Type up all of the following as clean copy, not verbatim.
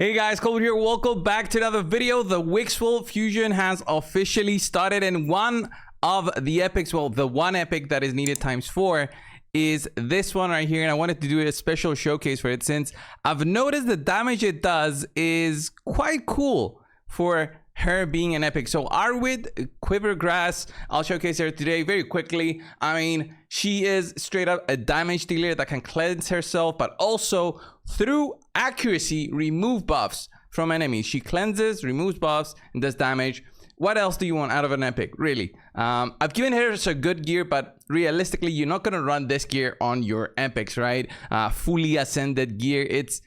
Hey guys, Cold here. Welcome back to another video. The Wixful Fusion has officially started, and one of the epics, well, the one epic that is needed ×4 is this one right here. And I wanted to do a special showcase for it since I've noticed the damage it does is quite cool for her being an epic. So Arwid Quivergrass, I'll showcase her today very quickly. I mean, she is straight up a damage dealer that can cleanse herself, but also through accuracy remove buffs from enemies. She cleanses, removes buffs, and does damage. What else do you want out of an epic, really? I've given her some good gear, but realistically, you're not gonna run this gear on your epics, right? Fully ascended gear, it's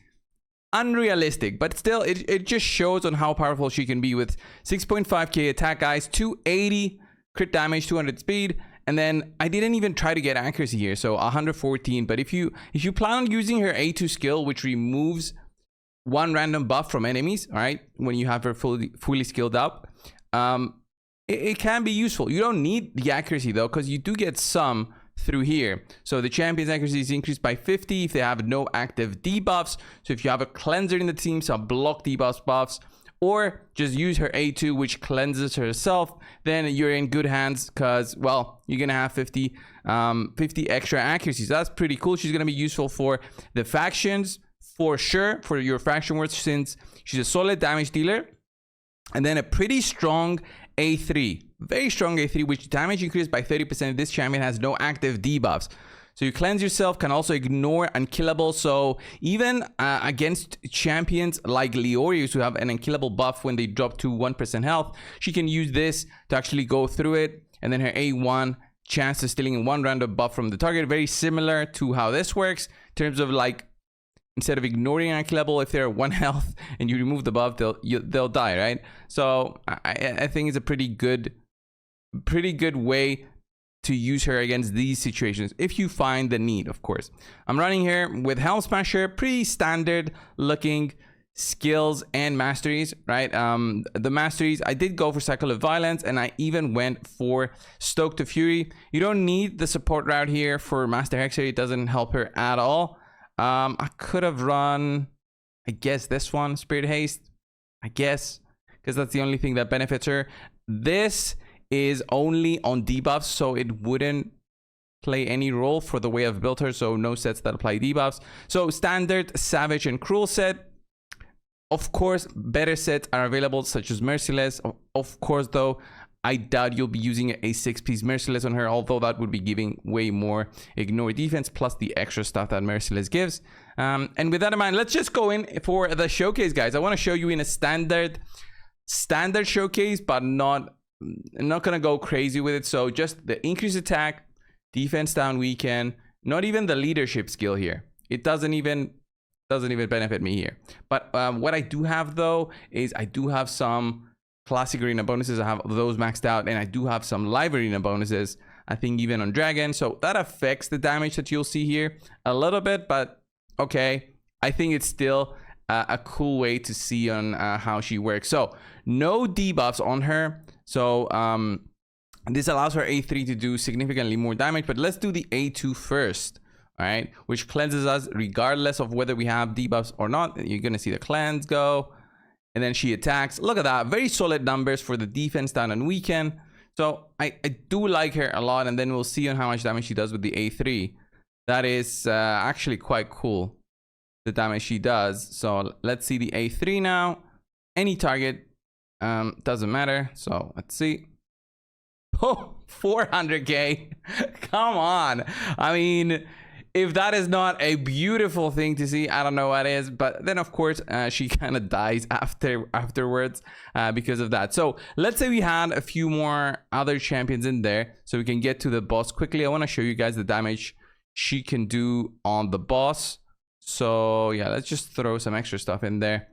unrealistic, but still it just shows on how powerful she can be with 6.5k attack, guys, 280 crit damage, 200 speed, and then I didn't even try to get accuracy here, so 114. But if you plan on using her A2 skill, which removes one random buff from enemies, all right, when you have her fully skilled up, it can be useful. You don't need the accuracy though, because you do get some through here. So the champion's accuracy is increased by 50 if they have no active debuffs. So if you have a cleanser in the team, so block debuffs, buffs, or just use her A2, which cleanses herself, then you're in good hands, because, well, you're gonna have 50 extra accuracy. So that's pretty cool. She's gonna be useful for the factions for sure, for your faction wars, since she's a solid damage dealer, and then a pretty strong A3, very strong A3, which damage increased by 30% if this champion has no active debuffs. So you cleanse yourself, can also ignore unkillable. So even against champions like Leorius, who have an unkillable buff when they drop to 1% health, she can use this to actually go through it. And then her A1, chance of stealing one random buff from the target, very similar to how this works in terms of, like, instead of ignoring unkillable, if they're 1 health and you remove the buff, they'll die, right? So I think it's a pretty good way to use her against these situations, if you find the need, of course. I'm running here with Helm Smasher, pretty standard looking skills and masteries, right? The masteries, I did go for Cycle of Violence, and I even went for Stoke to Fury. You don't need the support route here for Master Hexer. It doesn't help her at all. I could have run, I guess, this one, Spirit Haste, I guess, because that's the only thing that benefits her. This is only on debuffs, so it wouldn't play any role for the way I've built her, so no sets that apply debuffs. So standard, Savage, and Cruel set. Of course, better sets are available, such as Merciless. Of course, though, I doubt you'll be using a 6-piece Merciless on her, although that would be giving way more ignore defense, plus the extra stuff that Merciless gives. And with that in mind, let's just go in for the showcase, guys. I want to show you in a standard showcase, but I'm not gonna go crazy with it. So just the increased attack, defense down weaken, not even the leadership skill here. It doesn't even benefit me here. But what I do have though is I do have some classic arena bonuses. I have those maxed out, and I do have some live arena bonuses, I think even on Dragon. So that affects the damage that you'll see here a little bit, but okay, I think it's still a cool way to see on how she works. So no debuffs on her. So this allows her A3 to do significantly more damage, but let's do the A2 first, all right, which cleanses us regardless of whether we have debuffs or not. You're gonna see the cleanse go, and then she attacks. Look at that, very solid numbers for the defense down and weaken. So I do like her a lot, and then we'll see on how much damage she does with the A3. That is actually quite cool, the damage she does. So let's see the A3 now. Any target, doesn't matter. So let's see. Oh, 400k. Come on. I mean, if that is not a beautiful thing to see, I don't know what is. But then, of course, she kind of dies afterwards because of that. So let's say we had a few more other champions in there, so we can get to the boss quickly. I want to show you guys the damage she can do on the boss. So yeah, let's just throw some extra stuff in there.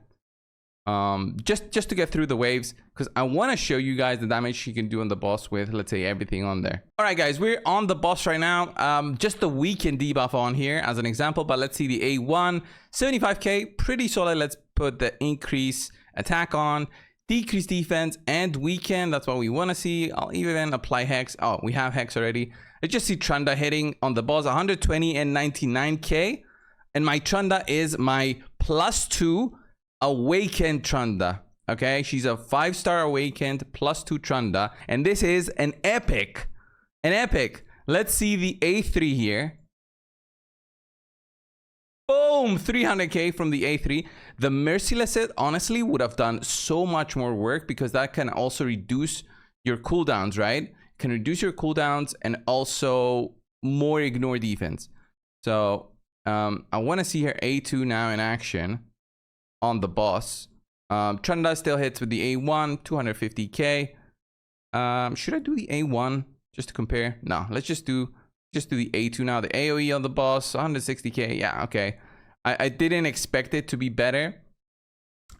Just to get through the waves, because I want to show you guys the damage she can do on the boss with, let's say, everything on there. All right, guys, we're on the boss right now. Just the weaken debuff on here as an example, but let's see the A1, 75k, pretty solid. Let's put the increase attack on, decrease defense, and weaken. That's what we want to see. I'll even apply hex. Oh, we have hex already. Let's just see Trunda hitting on the boss, 120 and 99k, and my Trunda is my +2 Awakened Trunda. Okay, she's a 5-star awakened +2 Trunda, and this is an epic. An epic. Let's see the A3 here. Boom, 300k from the A3. The Merciless set honestly would have done so much more work because that can also reduce your cooldowns, right? Can reduce your cooldowns and also more ignore defense. So I want to see her A2 now in action on the boss. Trunda still hits with the A1, 250k. Should I do the A1 just to compare? No, let's just do the A2 now. The AoE on the boss, 160k. Yeah, okay. I didn't expect it to be better.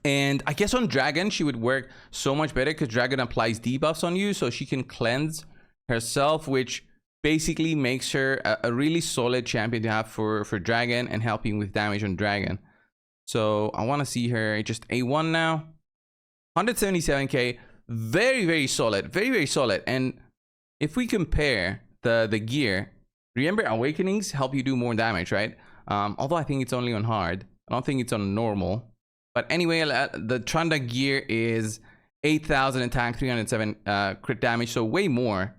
And I guess on Dragon, she would work so much better because Dragon applies debuffs on you, so she can cleanse herself, which basically makes her a really solid champion to have for Dragon and helping with damage on Dragon. So I want to see her just A1 now. 177k. Very, very solid. Very, very solid. And if we compare the gear, remember Awakenings help you do more damage, right? Although I think it's only on hard. I don't think it's on normal. But anyway, the Trunda gear is 8,000 attack, 307 crit damage. So way more.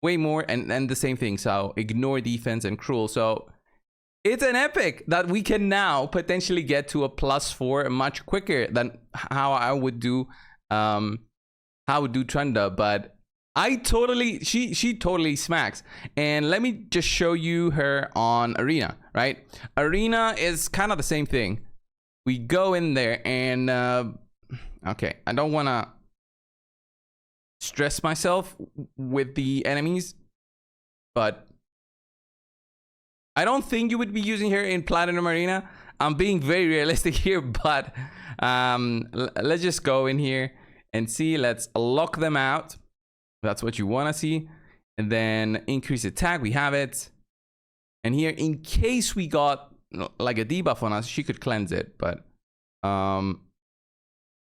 Way more. And the same thing. So ignore defense and cruel. So it's an epic that we can now potentially get to a +4 much quicker than how I would do Trunda. But she totally smacks. And let me just show you her on Arena, right? Arena is kind of the same thing. We go in there and okay, I don't want to stress myself with the enemies, but I don't think you would be using her in Platinum Arena. I'm being very realistic here, but let's just go in here and see. Let's lock them out. That's what you want to see. And then increase attack. We have it. And here, in case we got like a debuff on us, she could cleanse it. But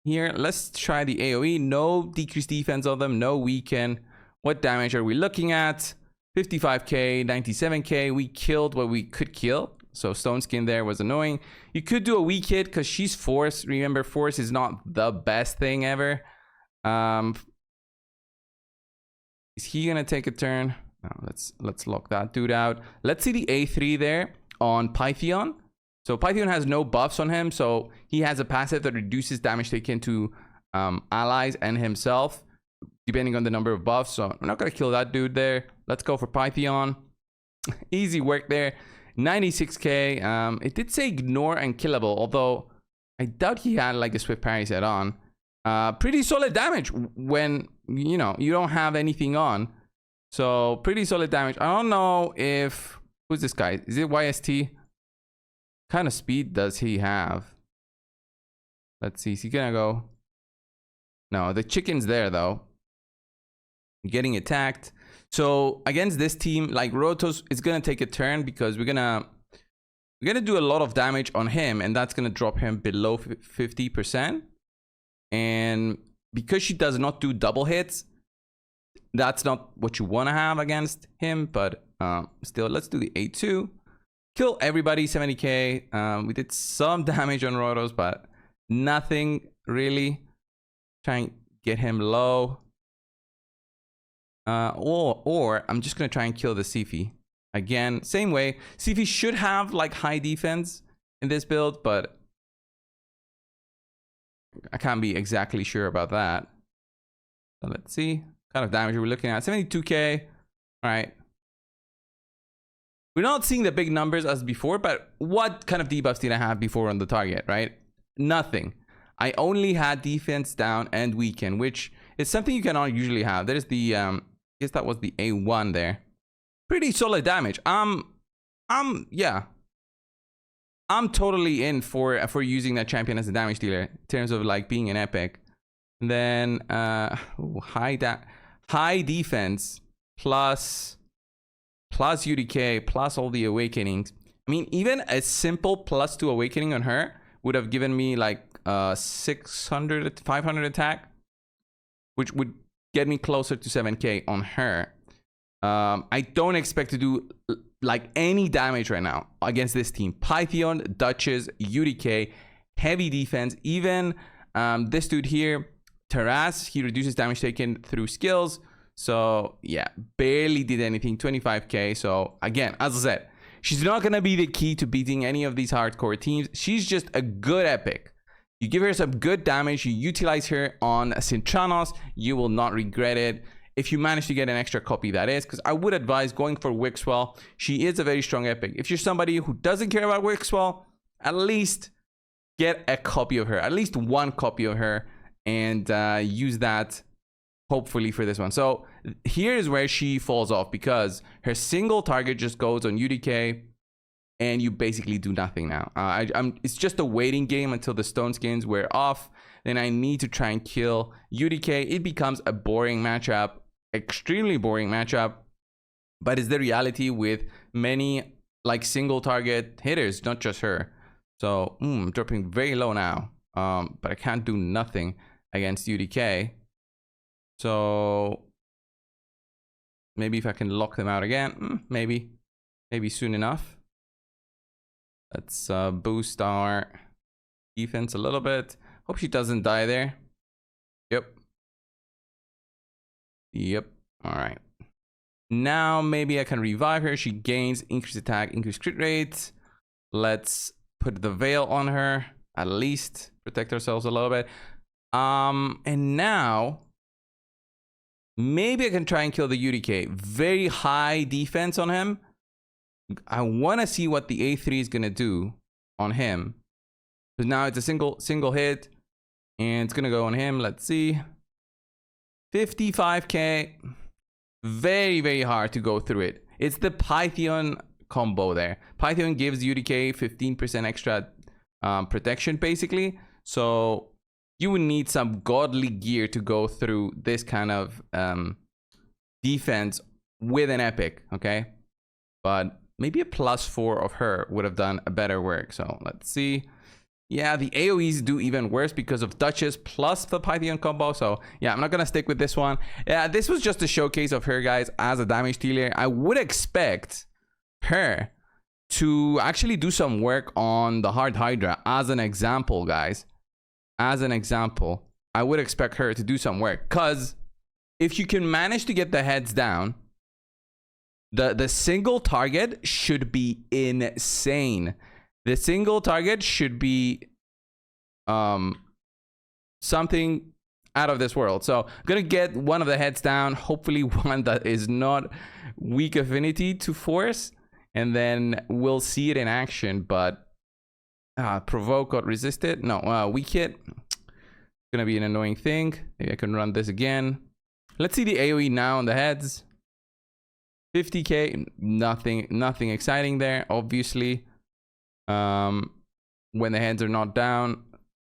here, let's try the AoE. No decreased defense on them. No weaken. What damage are we looking at? 55k, 97k. We killed what we could kill. So Stone Skin there was annoying. You could do a weak hit because she's Force. Remember, Force is not the best thing ever. Is he gonna take a turn? No, let's lock that dude out. Let's see the A3 there on Pythion. So Pythion has no buffs on him, so he has a passive that reduces damage taken to allies and himself, depending on the number of buffs. So I'm not gonna kill that dude there. Let's go for Pythion. Easy work there. 96k. It did say ignore and killable, although I doubt he had like a swift parry set on. Pretty solid damage when you don't have anything on. So pretty solid damage. I don't know if who's this guy? Is it YST? What kind of speed does he have? Let's see. Is he gonna go? No, the chicken's there though. Getting attacked. So against this team, like Rotos is gonna take a turn because we're gonna do a lot of damage on him, and that's gonna drop him below 50%. And because she does not do double hits, that's not what you want to have against him. But still, let's do the A2. Kill everybody, 70k. We did some damage on Rotos, but nothing really. Try and get him low. Or I'm just going to try and kill the Sifi. Again, same way. Sifi should have like high defense in this build, but I can't be exactly sure about that. So let's see. What kind of damage are we looking at? 72k. All right. We're not seeing the big numbers as before, but what kind of debuffs did I have before on the target, right? Nothing. I only had defense down and weaken, which is something you cannot usually have. There's the, I guess that was the A1 there. Pretty solid damage. Yeah. I'm totally in for using that champion as a damage dealer in terms of like being an epic. And then high defense plus UDK plus all the awakenings. I mean, even a simple +2 awakening on her would have given me like 500 attack, which would get me closer to 7k on her. I don't expect to do like any damage right now against this team. Pythion, Duchess, UDK, heavy defense. Even this dude here, Taras, he reduces damage taken through skills. So yeah, barely did anything, 25k. So again, as I said, she's not going to be the key to beating any of these hardcore teams. She's just a good epic. You give her some good damage, you utilize her on Cintranos, you will not regret it. If you manage to get an extra copy, that is, because I would advise going for Wixwell. She is a very strong epic. If you're somebody who doesn't care about Wixwell, at least get a copy of her, at least one copy of her, and use that hopefully for this one. So here is where she falls off, because her single target just goes on UDK and you basically do nothing now. It's just a waiting game until the stone skins wear off. Then I need to try and kill UDK. It becomes a boring matchup, extremely boring matchup, but it's the reality with many like single target hitters, not just her. So I'm dropping very low now, but I can't do nothing against UDK. So maybe if I can lock them out again, maybe soon enough. Let's boost our defense a little bit. Hope she doesn't die there. Yep. All right. Now maybe I can revive her. She gains increased attack, increased crit rate. Let's put the veil on her, at least protect ourselves a little bit. And now maybe I can try and kill the UDK. Very high defense on him. I want to see what the A3 is gonna do on him, because now it's a single hit, and it's gonna go on him. Let's see, 55k. Very hard to go through it. It's the Pythion combo there. Pythion gives UDK 15% extra protection basically. So you would need some godly gear to go through this kind of defense with an epic, okay? But maybe a +4 of her would have done a better work. So let's see. Yeah, the AoEs do even worse because of Duchess plus the Pythion combo. So yeah, I'm not gonna stick with this one. Yeah, this was just a showcase of her, guys, as a damage dealer. I would expect her to actually do some work on the hard Hydra as an example, guys. As an example, I would expect her to do some work, because if you can manage to get the heads down, the single target should be insane. The single target should be something out of this world. So I'm gonna get one of the heads down, hopefully one that is not weak affinity to force, and then we'll see it in action. But provoke got resisted. No, weak hit. Gonna be an annoying thing. Maybe I can run this again. Let's see the AoE now on the heads. 50k, nothing exciting there, obviously. When the heads are not down.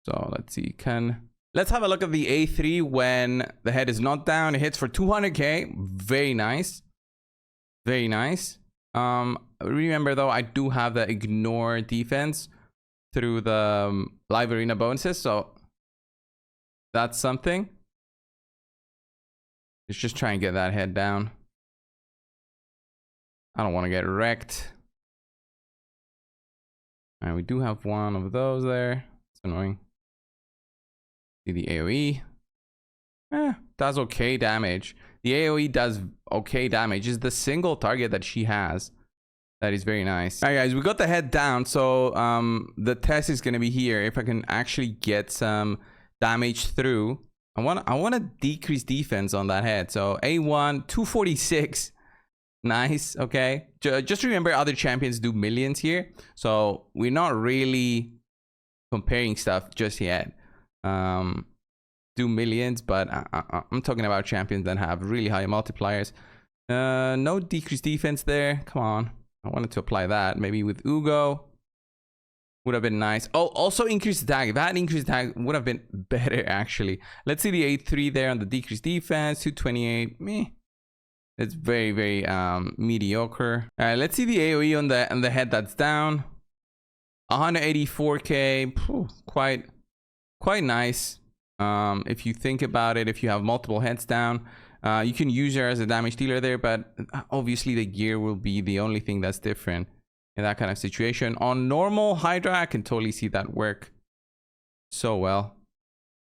So let's see, let's have a look at the A3 when the head is not down. It hits for 200k. Very nice. Very nice. Remember though, I do have the ignore defense through the live arena bonuses, so that's something. Let's just try and get that head down. I don't want to get wrecked. And we do have one of those there. It's annoying. See the AoE. Does okay damage. The AoE does okay damage. It's the single target that she has that is very nice. All right, guys, we got the head down. So the test is going to be here. If I can actually get some damage through. I want to decrease defense on that head. So A1, 246. Nice. Okay, just remember other champions do millions here, so we're not really comparing stuff just yet. Do millions, but I'm talking about champions that have really high multipliers. No decreased defense there. Come on, I wanted to apply that maybe with Ugo. Would have been nice. Oh, also increased attack. If I had increased attack, would have been better actually. Let's see the 8-3 there on the decreased defense. 228. Meh. It's very mediocre. All right, let's see the AoE on the head that's down. 184k. Quite nice. If you think about it, if you have multiple heads down, you can use her as a damage dealer there, but obviously the gear will be the only thing that's different in that kind of situation. On normal Hydra, I can totally see that work. so well.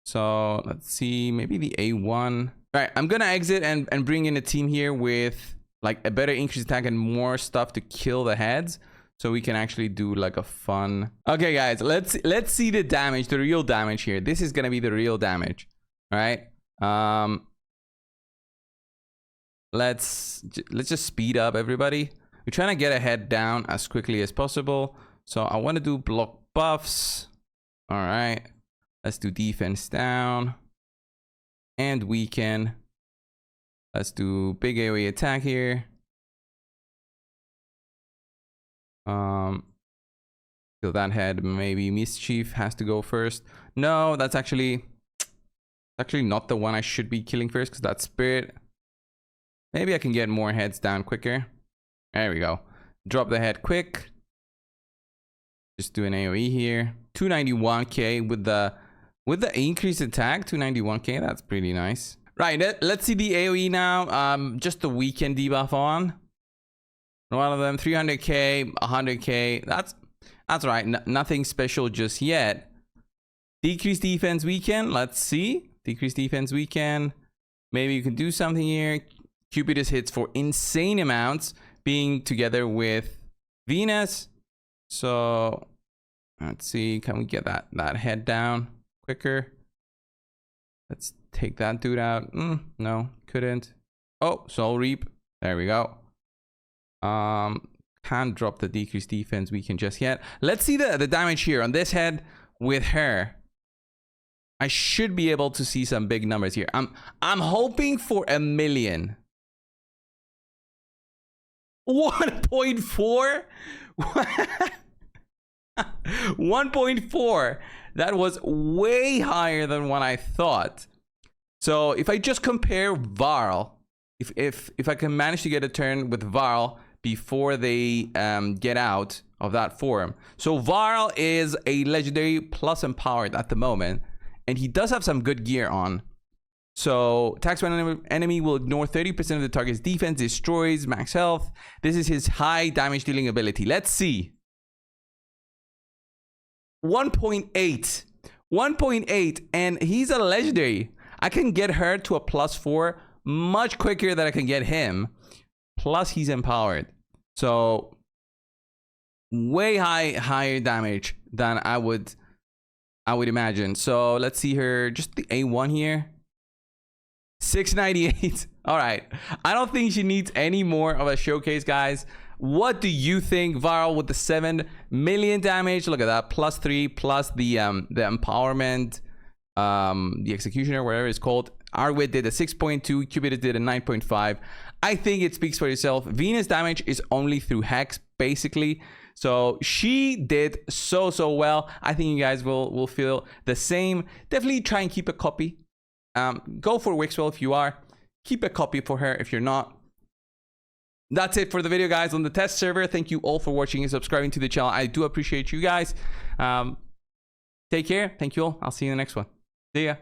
So let's see, maybe the A1. All right, I'm gonna exit and bring in a team here with like a better increased attack and more stuff to kill the heads, so we can actually do like a fun. Okay, guys, let's see the damage, the real damage here. This is gonna be the real damage. All right. Let's just speed up, everybody. We're trying to get a head down as quickly as possible. So I want to do block buffs. All right. Let's do defense down and weaken. Let's do big AoE attack here. Kill that head. Maybe Mischief has to go first. No, that's actually not the one I should be killing first, because that's Spirit. Maybe I can get more heads down quicker. There we go. Drop the head quick. Just do an AoE here. 291k with the increased attack. 291k. That's pretty nice. Right. Let's see the AoE now. Just the weekend debuff on. One of them 300k, 100k. That's right. Nothing special just yet. Decreased defense weekend. Let's see. Decreased defense weekend. Maybe you can do something here. Cupidus hits for insane amounts, being together with Venus. So let's see, can we get that head down quicker? Let's take that dude out. No, couldn't. Oh, Soul Reap. There we go. Can't drop the decreased defense weekend just yet. Let's see the damage here on this head with her. I should be able to see some big numbers here. I'm hoping for 1 million. 1.4. 1.4. That was way higher than what I thought. So if I just compare Varl, if I can manage to get a turn with Varl before they get out of that form. So Varl is a legendary plus empowered at the moment, and he does have some good gear on. So attacks when enemy will ignore 30% of the target's defense, destroys max health. This is his high damage dealing ability. Let's see. 1.8. 1.8, and he's a legendary. I can get her to a +4 much quicker than I can get him. Plus he's empowered. So way higher damage than I would imagine. So let's see her, just the A1 here. 698. All right. I don't think she needs any more of a showcase, guys. What do you think? Varl with the 7 million damage. Look at that. +3 plus the empowerment, the executioner, whatever it's called. Arwid did a 6.2. Cupidus did a 9.5. I think it speaks for itself. Venus damage is only through Hex, basically. So she did so well. I think you guys will feel the same. Definitely try and keep a copy. Go for Wixwell if you are. Keep a copy for her if you're not. That's it for the video, guys, on the test server. Thank you all for watching and subscribing to the channel. I do appreciate you guys. Take care. Thank you all. I'll see you in the next one. See ya.